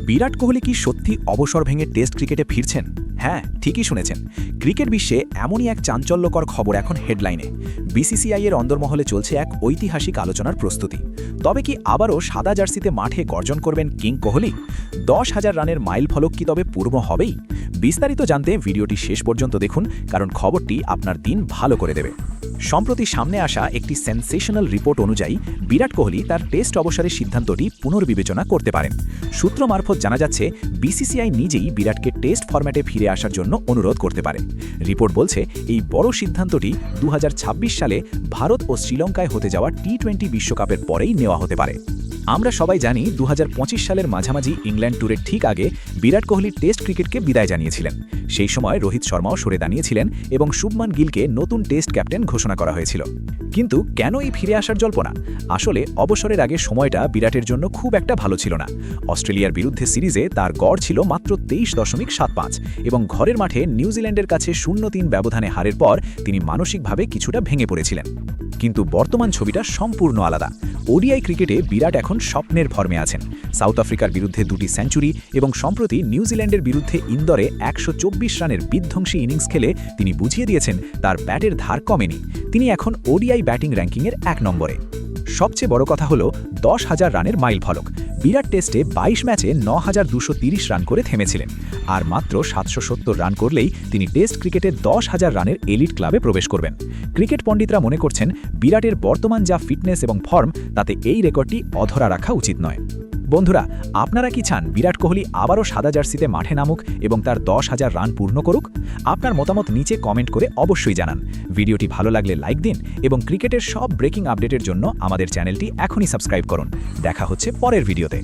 বিরাট কোহলি কি সত্যি অবসর ভেঙে টেস্ট ক্রিকেটে ফিরছেন? হ্যাঁ, ঠিকই শুনেছেন। ক্রিকেট বিশ্বে এমনই এক চাঞ্চল্যকর খবর এখন হেডলাইনে। বিসিসিআই-এর অন্দরমহলে চলছে এক ঐতিহাসিক আলোচনার প্রস্তুতি। তবে কি আবারও সাদা জার্সিতে মাঠে গর্জন করবেন কিং কোহলি? 10,000 রানের মাইল ফলক কি তবে পূর্ণ হবেই? বিস্তারিত জানতে ভিডিওটি শেষ পর্যন্ত দেখুন, কারণ খবরটি আপনার দিন ভালো করে দেবে। সম্প্রতি সামনে আসা একটি সেন্সেশনাল রিপোর্ট অনুযায়ী বিরাট কোহলি তার টেস্ট অবসরের সিদ্ধান্তটি পুনর্বিবেচনা করতে পারেন। সূত্র মারফত জানা যাচ্ছে, বিসিসিআই নিজেই বিরাটকে টেস্ট ফরম্যাটে ফিরে আসার জন্য অনুরোধ করতে পারে। রিপোর্ট বলছে, এই বড় সিদ্ধান্তটি 2026 সালে ভারত ও শ্রীলঙ্কায় হতে যাওয়া টি-20 বিশ্বকাপের পরেই নেওয়া হতে পারে। আমরা সবাই জানি 2025 সালের মাঝামাঝি ইংল্যান্ড ট্যুরের ঠিক আগে বিরাট কোহলি টেস্ট ক্রিকেটকে বিদায় জানিয়েছিলেন। সেই সময় রোহিত শর্মাও সরে দাঁড়িয়েছিলেন এবং শুভমান গিলকে নতুন টেস্ট ক্যাপ্টেন ঘোষণা করা হয়েছিল। কিন্তু কেন এই ফিরে আসার জল্পনা? আসলে অবসরের আগে সময়টা বিরাটের জন্য খুব একটা ভালো ছিল না। অস্ট্রেলিয়ার বিরুদ্ধে সিরিজে তার গড় ছিল মাত্র 23.75 এবং ঘরের মাঠে নিউজিল্যান্ডের কাছে 0-3 ব্যবধানে হারের পর তিনি মানসিকভাবে কিছুটা ভেঙে পড়েছিলেন। কিন্তু বর্তমান ছবিটা সম্পূর্ণ আলাদা। ওডিআই ক্রিকেটে বিরাট এখন স্বপ্নের ফর্মে আছেন। সাউথ আফ্রিকার বিরুদ্ধে 2টি সেঞ্চুরি এবং সম্প্রতি নিউজিল্যান্ডের বিরুদ্ধে ইন্দোরে 124 রানের বিধ্বংসী ইনিংস খেলে তিনি বুঝিয়ে দিয়েছেন তার ব্যাটের ধার কমেনি। তিনি এখন ওডিআই ব্যাটিং র্যাঙ্কিংয়ের 1 নম্বরে। সবচেয়ে বড় কথা হলো 10,000 রানের মাইল ফলক। বিরাট টেস্টে 22 ম্যাচে 9,230 রান করে থেমেছিলেন, আর মাত্র 770 রান করলেই তিনি টেস্ট ক্রিকেটে 10,000 রানের এলিট ক্লাবে প্রবেশ করবেন। ক্রিকেট পণ্ডিতরা মনে করছেন, বিরাটের বর্তমান যা ফিটনেস এবং ফর্ম, তাতে এই রেকর্ডটি অধরা রাখা উচিত নয়। বন্ধুরা, আপনারা কি চান বিরাট কোহলি আবারও সাদা জার্সিতে মাঠে নামুক এবং তার 10,000 রান পূর্ণ করুক? আপনার মতামত নিচে কমেন্ট করে অবশ্যই জানান। ভিডিওটি ভালো লাগলে লাইক দিন এবং ক্রিকেটের সব ব্রেকিং আপডেটের জন্য আমাদের চ্যানেলটি এখনই সাবস্ক্রাইব করুন। দেখা হচ্ছে পরের ভিডিওতে।